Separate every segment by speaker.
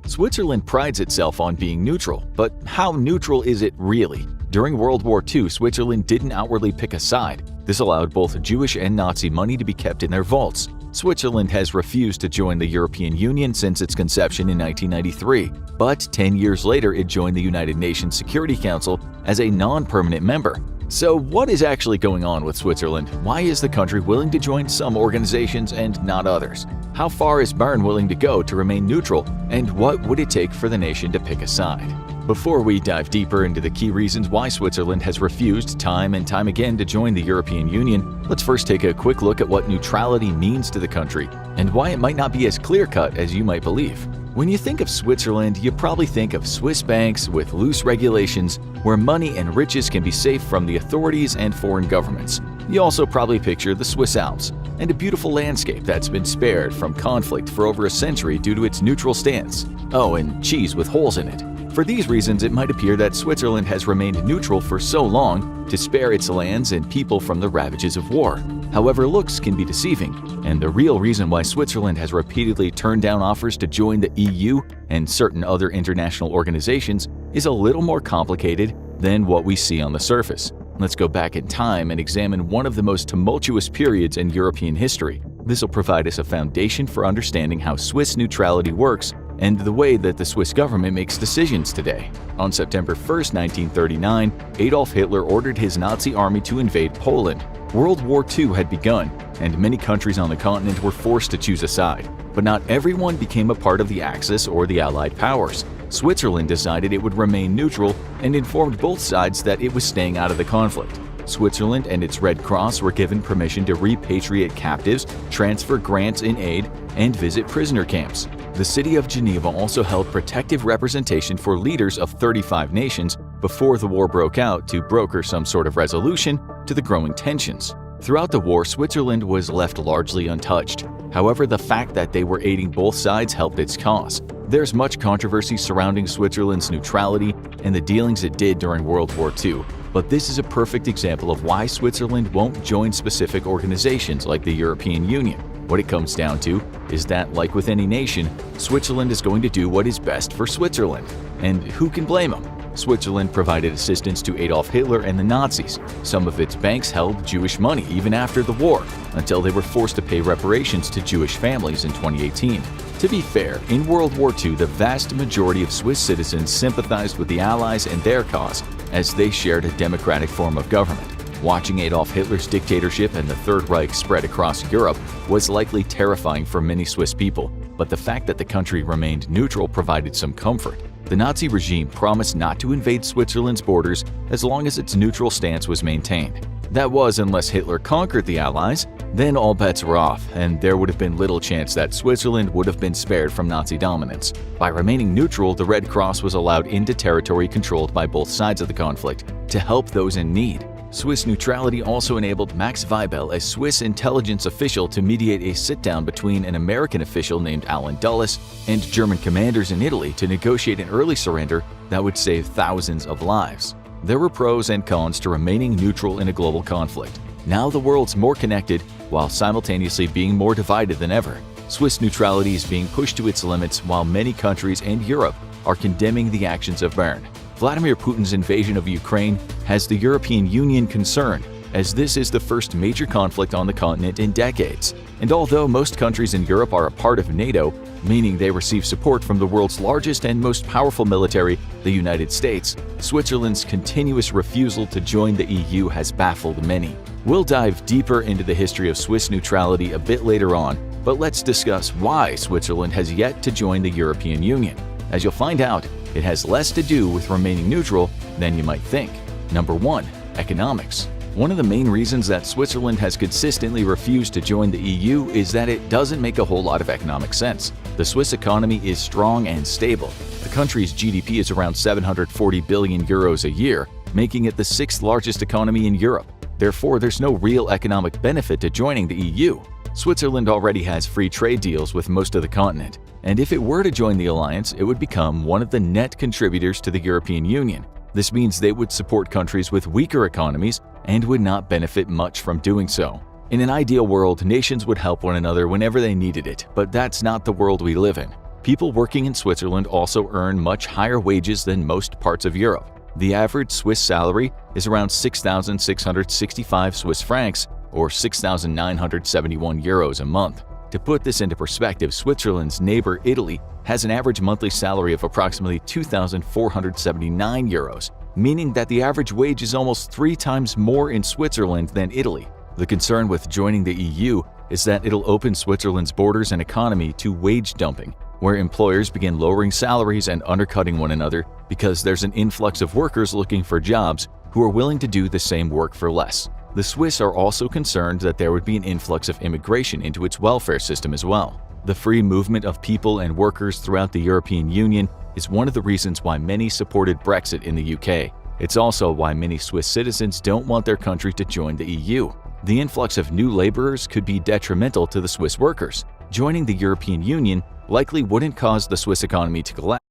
Speaker 1: Switzerland prides itself on being neutral, but how neutral is it really? During World War II, Switzerland didn't outwardly pick a side. This allowed both Jewish and Nazi money to be kept in their vaults. Switzerland has refused to join the European Union since its conception in 1993, but 10 years later it joined the United Nations Security Council as a non-permanent member. So what is actually going on with Switzerland? Why is the country willing to join some organizations and not others? How far is Bern willing to go to remain neutral, and what would it take for the nation to pick a side? Before we dive deeper into the key reasons why Switzerland has refused time and time again to join the European Union, let's first take a quick look at what neutrality means to the country and why it might not be as clear-cut as you might believe. When you think of Switzerland, you probably think of Swiss banks with loose regulations where money and riches can be safe from the authorities and foreign governments. You also probably picture the Swiss Alps and a beautiful landscape that's been spared from conflict for over a century due to its neutral stance. Oh, and cheese with holes in it. For these reasons, it might appear that Switzerland has remained neutral for so long to spare its lands and people from the ravages of war. However, looks can be deceiving, and the real reason why Switzerland has repeatedly turned down offers to join the EU and certain other international organizations is a little more complicated than what we see on the surface. Let's go back in time and examine one of the most tumultuous periods in European history. This will provide us a foundation for understanding how Swiss neutrality works and the way that the Swiss government makes decisions today. On September 1, 1939, Adolf Hitler ordered his Nazi army to invade Poland. World War II had begun, and many countries on the continent were forced to choose a side. But not everyone became a part of the Axis or the Allied powers. Switzerland decided it would remain neutral and informed both sides that it was staying out of the conflict. Switzerland and its Red Cross were given permission to repatriate captives, transfer grants in aid, and visit prisoner camps. The city of Geneva also held protective representation for leaders of 35 nations before the war broke out to broker some sort of resolution to the growing tensions. Throughout the war, Switzerland was left largely untouched. However, the fact that they were aiding both sides helped its cause. There's much controversy surrounding Switzerland's neutrality and the dealings it did during World War II, but this is a perfect example of why Switzerland won't join specific organizations like the European Union. What it comes down to is that, like with any nation, Switzerland is going to do what is best for Switzerland. And who can blame them? Switzerland provided assistance to Adolf Hitler and the Nazis. Some of its banks held Jewish money even after the war, until they were forced to pay reparations to Jewish families in 2018. To be fair, in World War II, the vast majority of Swiss citizens sympathized with the Allies and their cause, as they shared a democratic form of government. Watching Adolf Hitler's dictatorship and the Third Reich spread across Europe was likely terrifying for many Swiss people, but the fact that the country remained neutral provided some comfort. The Nazi regime promised not to invade Switzerland's borders as long as its neutral stance was maintained. That was unless Hitler conquered the Allies, then all bets were off, and there would have been little chance that Switzerland would have been spared from Nazi dominance. By remaining neutral, the Red Cross was allowed into territory controlled by both sides of the conflict to help those in need. Swiss neutrality also enabled Max Weibel, a Swiss intelligence official, to mediate a sit-down between an American official named Alan Dulles and German commanders in Italy to negotiate an early surrender that would save thousands of lives. There were pros and cons to remaining neutral in a global conflict. Now the world's more connected while simultaneously being more divided than ever. Swiss neutrality is being pushed to its limits while many countries and Europe are condemning the actions of Bern. Vladimir Putin's invasion of Ukraine has the European Union concerned, as this is the first major conflict on the continent in decades. And although most countries in Europe are a part of NATO, meaning they receive support from the world's largest and most powerful military, the United States, Switzerland's continuous refusal to join the EU has baffled many. We'll dive deeper into the history of Swiss neutrality a bit later on, but let's discuss why Switzerland has yet to join the European Union. As you'll find out, it has less to do with remaining neutral than you might think. Number 1. Economics. One of the main reasons that Switzerland has consistently refused to join the EU is that it doesn't make a whole lot of economic sense. The Swiss economy is strong and stable. The country's GDP is around 740 billion euros a year, making it the 6th largest economy in Europe. Therefore, there's no real economic benefit to joining the EU. Switzerland already has free trade deals with most of the continent, and if it were to join the alliance, it would become one of the net contributors to the European Union. This means they would support countries with weaker economies and would not benefit much from doing so. In an ideal world, nations would help one another whenever they needed it, but that's not the world we live in. People working in Switzerland also earn much higher wages than most parts of Europe. The average Swiss salary is around 6,665 Swiss francs or 6,971 euros a month. To put this into perspective, Switzerland's neighbor Italy has an average monthly salary of approximately 2,479 euros, meaning that the average wage is almost 3 times more in Switzerland than Italy. The concern with joining the EU is that it'll open Switzerland's borders and economy to wage dumping, where employers begin lowering salaries and undercutting one another because there's an influx of workers looking for jobs who are willing to do the same work for less. The Swiss are also concerned that there would be an influx of immigration into its welfare system as well. The free movement of people and workers throughout the European Union is one of the reasons why many supported Brexit in the UK. It's also why many Swiss citizens don't want their country to join the EU. The influx of new laborers could be detrimental to the Swiss workers. Joining the European Union likely wouldn't cause the Swiss economy to collapse.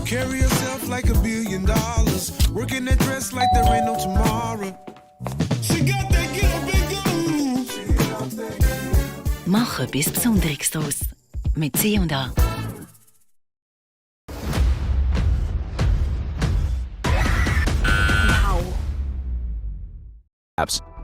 Speaker 2: Carry yourself like $1 billion. Working that dress like there ain't no tomorrow. She got that get up and go.
Speaker 3: Mach etwas Besonderes draus. Mit C&A.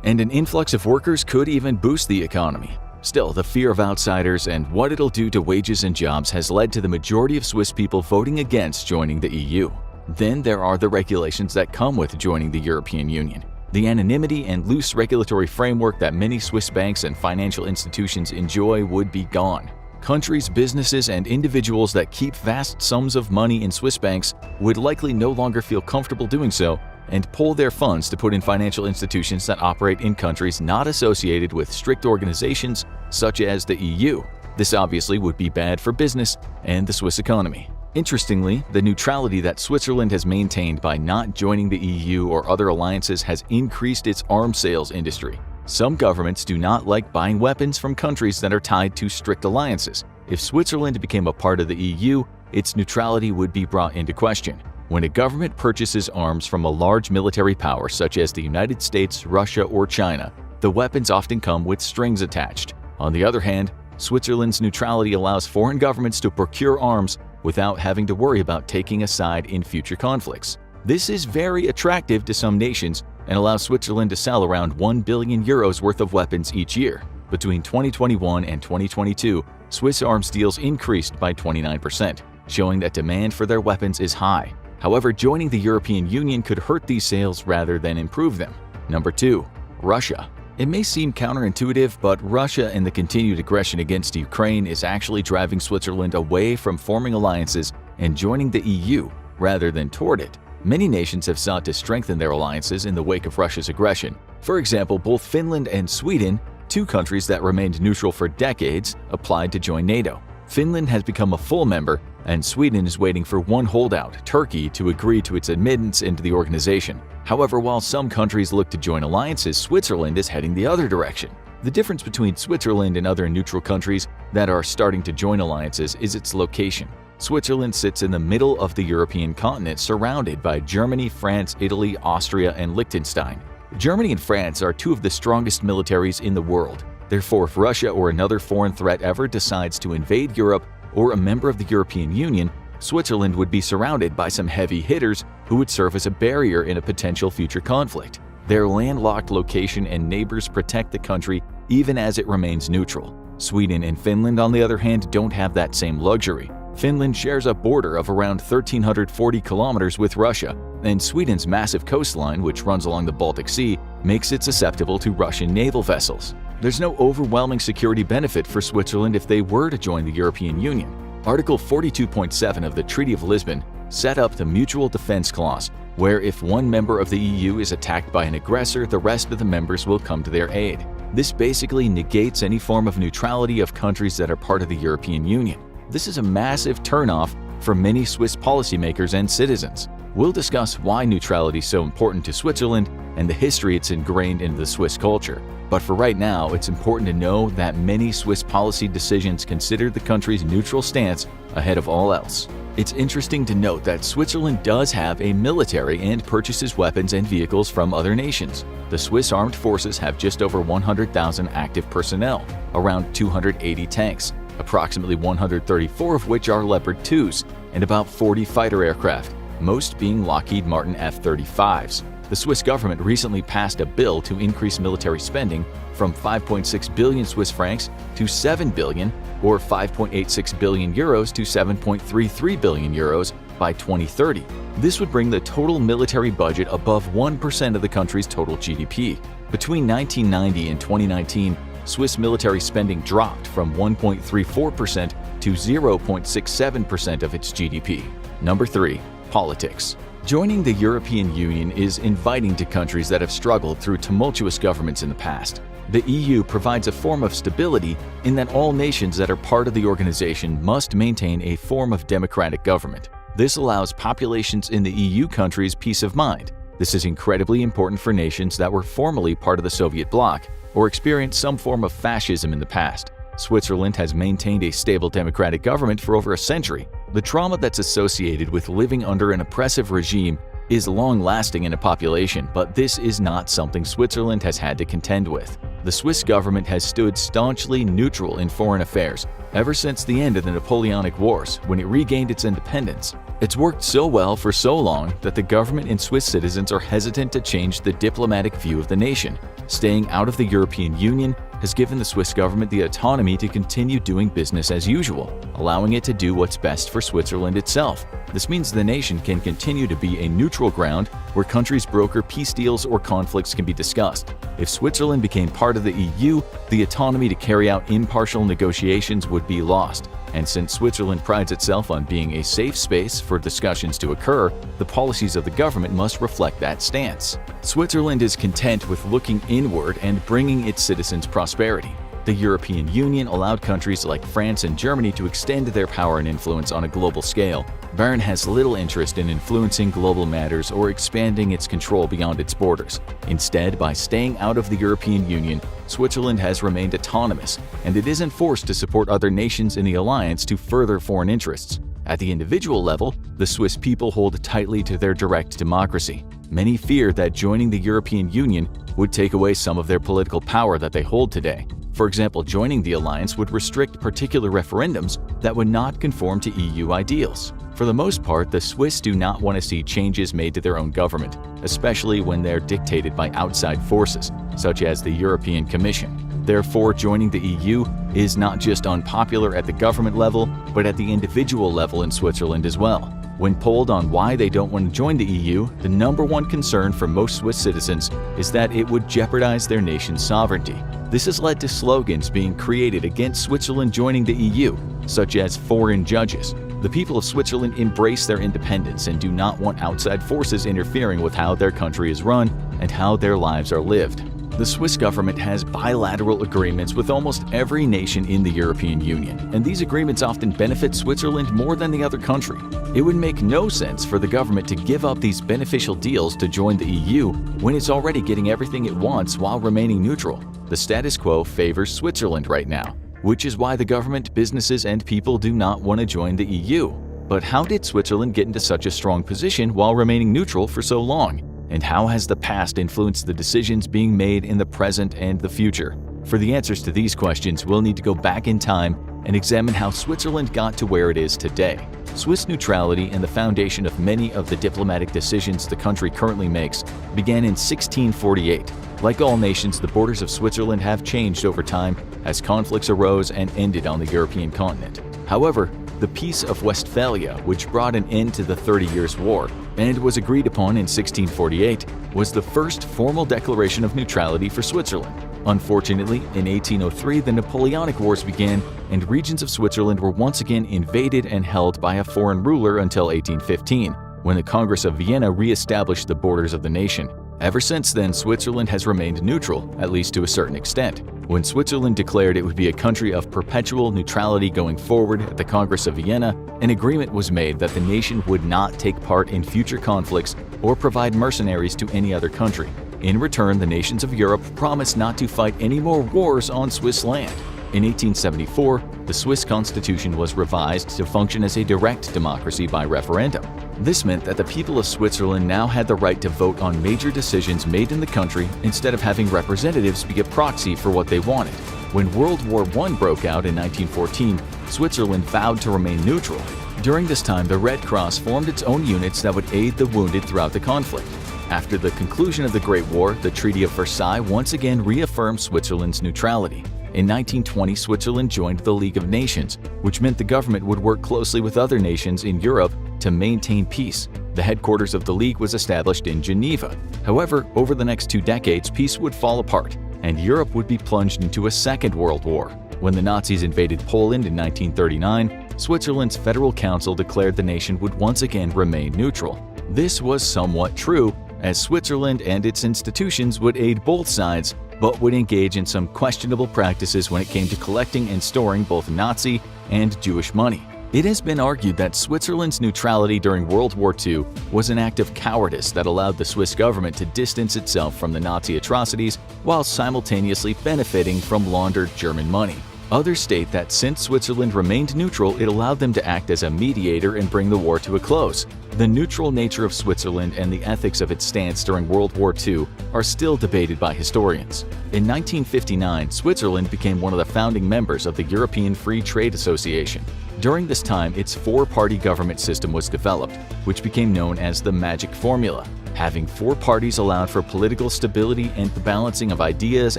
Speaker 1: And an influx of workers could even boost the economy. Still, the fear of outsiders and what it'll do to wages and jobs has led to the majority of Swiss people voting against joining the EU. Then there are the regulations that come with joining the European Union. The anonymity and loose regulatory framework that many Swiss banks and financial institutions enjoy would be gone. Countries, businesses, and individuals that keep vast sums of money in Swiss banks would likely no longer feel comfortable doing so and pull their funds to put in financial institutions that operate in countries not associated with strict organizations such as the EU. This obviously would be bad for business and the Swiss economy. Interestingly, the neutrality that Switzerland has maintained by not joining the EU or other alliances has increased its arms sales industry. Some governments do not like buying weapons from countries that are tied to strict alliances. If Switzerland became a part of the EU, its neutrality would be brought into question. When a government purchases arms from a large military power such as the United States, Russia, or China, the weapons often come with strings attached. On the other hand, Switzerland's neutrality allows foreign governments to procure arms without having to worry about taking a side in future conflicts. This is very attractive to some nations and allows Switzerland to sell around 1 billion euros worth of weapons each year. Between 2021 and 2022, Swiss arms deals increased by 29%, showing that demand for their weapons is high. However, joining the European Union could hurt these sales rather than improve them. Number 2. Russia. It may seem counterintuitive, but Russia and the continued aggression against Ukraine is actually driving Switzerland away from forming alliances and joining the EU rather than toward it. Many nations have sought to strengthen their alliances in the wake of Russia's aggression. For example, both Finland and Sweden, 2 countries that remained neutral for decades, applied to join NATO. Finland has become a full member, and Sweden is waiting for one holdout, Turkey, to agree to its admittance into the organization. However, while some countries look to join alliances, Switzerland is heading the other direction. The difference between Switzerland and other neutral countries that are starting to join alliances is its location. Switzerland sits in the middle of the European continent, surrounded by Germany, France, Italy, Austria, and Liechtenstein. Germany and France are 2 of the strongest militaries in the world. Therefore, if Russia or another foreign threat ever decides to invade Europe or a member of the European Union, Switzerland would be surrounded by some heavy hitters who would serve as a barrier in a potential future conflict. Their landlocked location and neighbors protect the country even as it remains neutral. Sweden and Finland, on the other hand, don't have that same luxury. Finland shares a border of around 1,340 kilometers with Russia, and Sweden's massive coastline, which runs along the Baltic Sea, makes it susceptible to Russian naval vessels. There's no overwhelming security benefit for Switzerland if they were to join the European Union. Article 42.7 of the Treaty of Lisbon set up the Mutual Defense Clause, where if one member of the EU is attacked by an aggressor, the rest of the members will come to their aid. This basically negates any form of neutrality of countries that are part of the European Union. This is a massive turnoff for many Swiss policymakers and citizens. We'll discuss why neutrality is so important to Switzerland and the history it's ingrained into the Swiss culture. But for right now, it's important to know that many Swiss policy decisions consider the country's neutral stance ahead of all else. It's interesting to note that Switzerland does have a military and purchases weapons and vehicles from other nations. The Swiss armed forces have just over 100,000 active personnel, around 280 tanks, approximately 134 of which are Leopard 2s, and about 40 fighter aircraft, most being Lockheed Martin F-35s. The Swiss government recently passed a bill to increase military spending from 5.6 billion Swiss francs to 7 billion, or 5.86 billion euros to 7.33 billion euros by 2030. This would bring the total military budget above 1% of the country's total GDP. Between 1990 and 2019, Swiss military spending dropped from 1.34% to 0.67% of its GDP. Number 3. Politics. Joining the European Union is inviting to countries that have struggled through tumultuous governments in the past. The EU provides a form of stability in that all nations that are part of the organization must maintain a form of democratic government. This allows populations in the EU countries peace of mind. This is incredibly important for nations that were formerly part of the Soviet bloc or experienced some form of fascism in the past. Switzerland has maintained a stable democratic government for over a century. The trauma that's associated with living under an oppressive regime is long-lasting in a population, but this is not something Switzerland has had to contend with. The Swiss government has stood staunchly neutral in foreign affairs ever since the end of the Napoleonic Wars, when it regained its independence. It's worked so well for so long that the government and Swiss citizens are hesitant to change the diplomatic view of the nation. Staying out of the European Union has given the Swiss government the autonomy to continue doing business as usual, allowing it to do what's best for Switzerland itself. This means the nation can continue to be a neutral ground where countries broker peace deals or conflicts can be discussed. If Switzerland became part of the EU, the autonomy to carry out impartial negotiations would be lost. And since Switzerland prides itself on being a safe space for discussions to occur, the policies of the government must reflect that stance. Switzerland is content with looking inward and bringing its citizens prosperity. The European Union allowed countries like France and Germany to extend their power and influence on a global scale. Bern has little interest in influencing global matters or expanding its control beyond its borders. Instead, by staying out of the European Union, Switzerland has remained autonomous, and it isn't forced to support other nations in the alliance to further foreign interests. At the individual level, the Swiss people hold tightly to their direct democracy. Many fear that joining the European Union would take away some of their political power that they hold today. For example, joining the alliance would restrict particular referendums that would not conform to EU ideals. For the most part, the Swiss do not want to see changes made to their own government, especially when they're dictated by outside forces, such as the European Commission. Therefore, joining the EU is not just unpopular at the government level, but at the individual level in Switzerland as well. When polled on why they don't want to join the EU, the number one concern for most Swiss citizens is that it would jeopardize their nation's sovereignty. This has led to slogans being created against Switzerland joining the EU, such as "foreign judges." The people of Switzerland embrace their independence and do not want outside forces interfering with how their country is run and how their lives are lived. The Swiss government has bilateral agreements with almost every nation in the European Union, and these agreements often benefit Switzerland more than the other country. It would make no sense for the government to give up these beneficial deals to join the EU when it's already getting everything it wants while remaining neutral. The status quo favors Switzerland right now, which is why the government, businesses, and people do not want to join the EU. But how did Switzerland get into such a strong position while remaining neutral for so long? And how has the past influenced the decisions being made in the present and the future? For the answers to these questions, we'll need to go back in time and examine how Switzerland got to where it is today. Swiss neutrality and the foundation of many of the diplomatic decisions the country currently makes began in 1648. Like all nations, the borders of Switzerland have changed over time as conflicts arose and ended on the European continent. However, the Peace of Westphalia, which brought an end to the 30 Years' War and was agreed upon in 1648, was the first formal declaration of neutrality for Switzerland. Unfortunately, in 1803, the Napoleonic Wars began, and regions of Switzerland were once again invaded and held by a foreign ruler until 1815, when the Congress of Vienna re-established the borders of the nation. Ever since then, Switzerland has remained neutral, at least to a certain extent. When Switzerland declared it would be a country of perpetual neutrality going forward at the Congress of Vienna, an agreement was made that the nation would not take part in future conflicts or provide mercenaries to any other country. In return, the nations of Europe promised not to fight any more wars on Swiss land. In 1874, the Swiss constitution was revised to function as a direct democracy by referendum. This meant that the people of Switzerland now had the right to vote on major decisions made in the country instead of having representatives be a proxy for what they wanted. When World War I broke out in 1914, Switzerland vowed to remain neutral. During this time, the Red Cross formed its own units that would aid the wounded throughout the conflict. After the conclusion of the Great War, the Treaty of Versailles once again reaffirmed Switzerland's neutrality. In 1920, Switzerland joined the League of Nations, which meant the government would work closely with other nations in Europe to maintain peace. The headquarters of the League was established in Geneva. However, over the next 2 decades, peace would fall apart, and Europe would be plunged into a second world war. When the Nazis invaded Poland in 1939, Switzerland's Federal Council declared the nation would once again remain neutral. This was somewhat true, as Switzerland and its institutions would aid both sides, but would engage in some questionable practices when it came to collecting and storing both Nazi and Jewish money. It has been argued that Switzerland's neutrality during World War II was an act of cowardice that allowed the Swiss government to distance itself from the Nazi atrocities while simultaneously benefiting from laundered German money. Others state that since Switzerland remained neutral, it allowed them to act as a mediator and bring the war to a close. The neutral nature of Switzerland and the ethics of its stance during World War II are still debated by historians. In 1959, Switzerland became one of the founding members of the European Free Trade Association. During this time, its 4-party government system was developed, which became known as the Magic Formula. Having 4 parties allowed for political stability and the balancing of ideas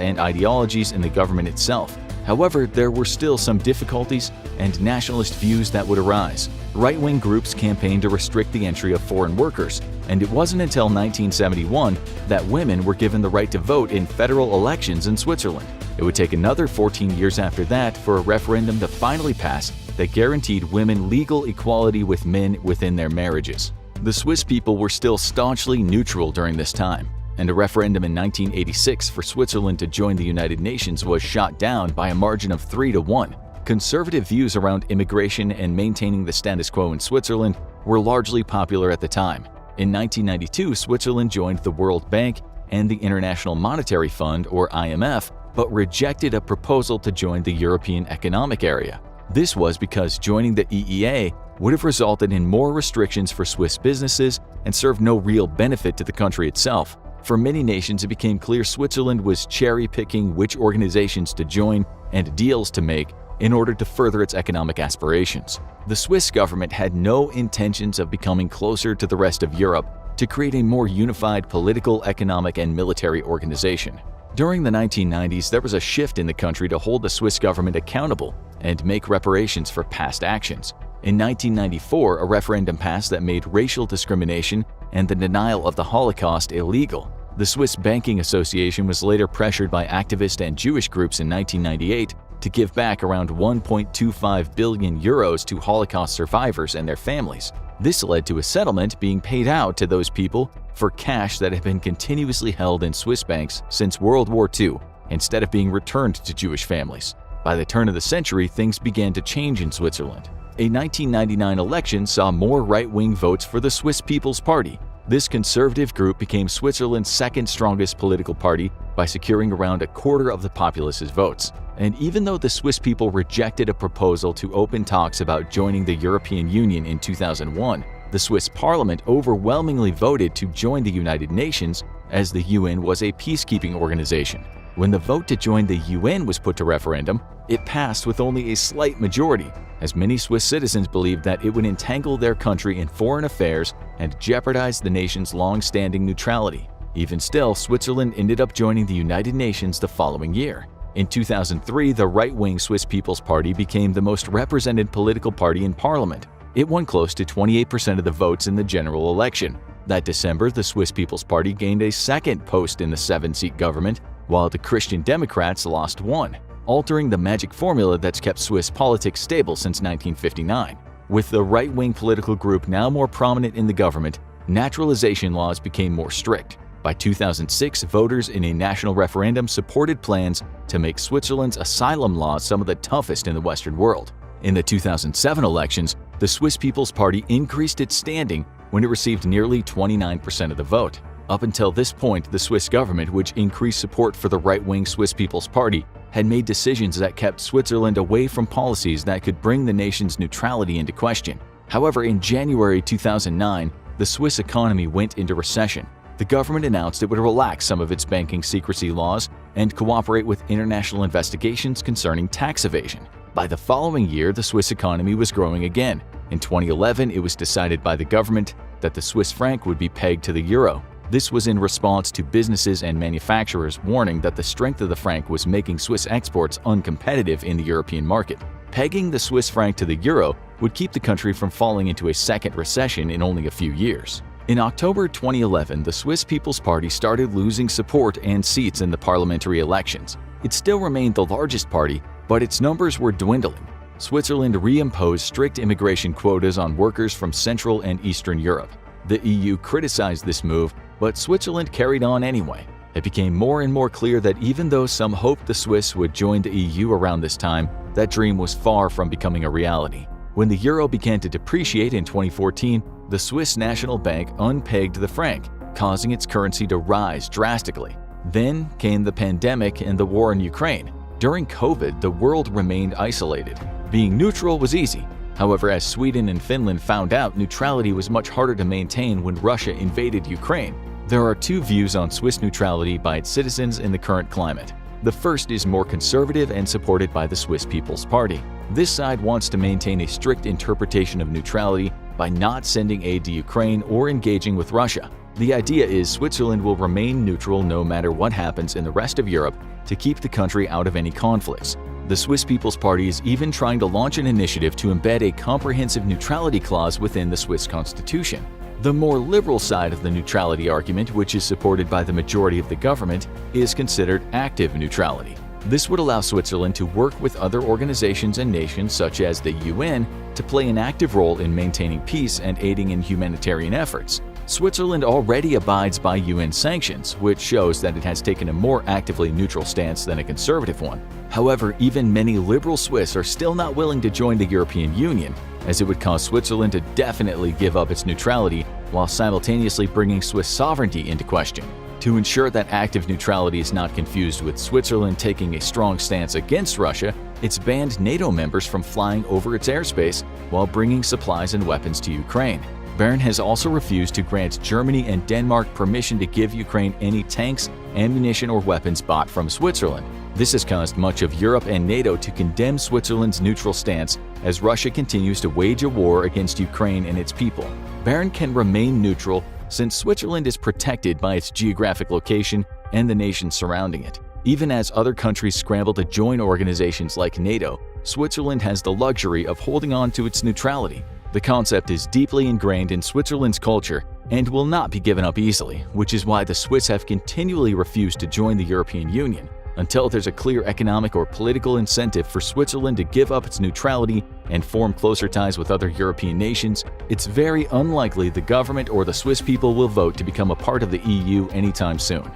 Speaker 1: and ideologies in the government itself. However, there were still some difficulties and nationalist views that would arise. Right-wing groups campaigned to restrict the entry of foreign workers, and it wasn't until 1971 that women were given the right to vote in federal elections in Switzerland. It would take another 14 years after that for a referendum to finally pass that guaranteed women legal equality with men within their marriages. The Swiss people were still staunchly neutral during this time, and a referendum in 1986 for Switzerland to join the United Nations was shot down by a margin of 3-1. Conservative views around immigration and maintaining the status quo in Switzerland were largely popular at the time. In 1992, Switzerland joined the World Bank and the International Monetary Fund, or IMF, but rejected a proposal to join the European Economic Area. This was because joining the EEA would have resulted in more restrictions for Swiss businesses and served no real benefit to the country itself. For many nations, it became clear Switzerland was cherry-picking which organizations to join and deals to make in order to further its economic aspirations. The Swiss government had no intentions of becoming closer to the rest of Europe to create a more unified political, economic, and military organization. During the 1990s, there was a shift in the country to hold the Swiss government accountable and make reparations for past actions. In 1994, a referendum passed that made racial discrimination and the denial of the Holocaust illegal. The Swiss Banking Association was later pressured by activist and Jewish groups in 1998 to give back around 1.25 billion euros to Holocaust survivors and their families. This led to a settlement being paid out to those people for cash that had been continuously held in Swiss banks since World War II, instead of being returned to Jewish families. By the turn of the century, things began to change in Switzerland. A 1999 election saw more right-wing votes for the Swiss People's Party. This conservative group became Switzerland's second strongest political party by securing around a quarter of the populace's votes. And even though the Swiss people rejected a proposal to open talks about joining the European Union in 2001, the Swiss parliament overwhelmingly voted to join the United Nations, as the UN was a peacekeeping organization. When the vote to join the UN was put to referendum, it passed with only a slight majority, as many Swiss citizens believed that it would entangle their country in foreign affairs and jeopardize the nation's long-standing neutrality. Even still, Switzerland ended up joining the United Nations the following year. In 2003, the right-wing Swiss People's Party became the most represented political party in parliament. It won close to 28% of the votes in the general election. That December, the Swiss People's Party gained a second post in the 7-seat government, while the Christian Democrats lost one, altering the magic formula that's kept Swiss politics stable since 1959. With the right-wing political group now more prominent in the government, naturalization laws became more strict. By 2006, voters in a national referendum supported plans to make Switzerland's asylum laws some of the toughest in the Western world. In the 2007 elections, the Swiss People's Party increased its standing when it received nearly 29% of the vote. Up until this point, the Swiss government, which increased support for the right-wing Swiss People's Party, had made decisions that kept Switzerland away from policies that could bring the nation's neutrality into question. However, in January 2009, the Swiss economy went into recession. The government announced it would relax some of its banking secrecy laws and cooperate with international investigations concerning tax evasion. By the following year, the Swiss economy was growing again. In 2011, it was decided by the government that the Swiss franc would be pegged to the euro. This was in response to businesses and manufacturers warning that the strength of the franc was making Swiss exports uncompetitive in the European market. Pegging the Swiss franc to the euro would keep the country from falling into a second recession in only a few years. In October 2011, the Swiss People's Party started losing support and seats in the parliamentary elections. It still remained the largest party, but its numbers were dwindling. Switzerland reimposed strict immigration quotas on workers from Central and Eastern Europe. The EU criticized this move, but Switzerland carried on anyway. It became more and more clear that even though some hoped the Swiss would join the EU around this time, that dream was far from becoming a reality. When the euro began to depreciate in 2014, the Swiss National Bank unpegged the franc, causing its currency to rise drastically. Then came the pandemic and the war in Ukraine. During COVID, the world remained isolated. Being neutral was easy. However, as Sweden and Finland found out, neutrality was much harder to maintain when Russia invaded Ukraine. There are two views on Swiss neutrality by its citizens in the current climate. The first is more conservative and supported by the Swiss People's Party. This side wants to maintain a strict interpretation of neutrality by not sending aid to Ukraine or engaging with Russia. The idea is Switzerland will remain neutral no matter what happens in the rest of Europe to keep the country out of any conflicts. The Swiss People's Party is even trying to launch an initiative to embed a comprehensive neutrality clause within the Swiss constitution. The more liberal side of the neutrality argument, which is supported by the majority of the government, is considered active neutrality. This would allow Switzerland to work with other organizations and nations such as the UN to play an active role in maintaining peace and aiding in humanitarian efforts. Switzerland already abides by UN sanctions, which shows that it has taken a more actively neutral stance than a conservative one. However, even many liberal Swiss are still not willing to join the European Union, as it would cause Switzerland to definitely give up its neutrality while simultaneously bringing Swiss sovereignty into question. To ensure that active neutrality is not confused with Switzerland taking a strong stance against Russia, it's banned NATO members from flying over its airspace while bringing supplies and weapons to Ukraine. Bern has also refused to grant Germany and Denmark permission to give Ukraine any tanks, ammunition, or weapons bought from Switzerland. This has caused much of Europe and NATO to condemn Switzerland's neutral stance as Russia continues to wage a war against Ukraine and its people. Bern can remain neutral since Switzerland is protected by its geographic location and the nations surrounding it. Even as other countries scramble to join organizations like NATO, Switzerland has the luxury of holding on to its neutrality. The concept is deeply ingrained in Switzerland's culture and will not be given up easily, which is why the Swiss have continually refused to join the European Union. Until there's a clear economic or political incentive for Switzerland to give up its neutrality and form closer ties with other European nations, it's very unlikely the government or the Swiss people will vote to become a part of the EU anytime soon.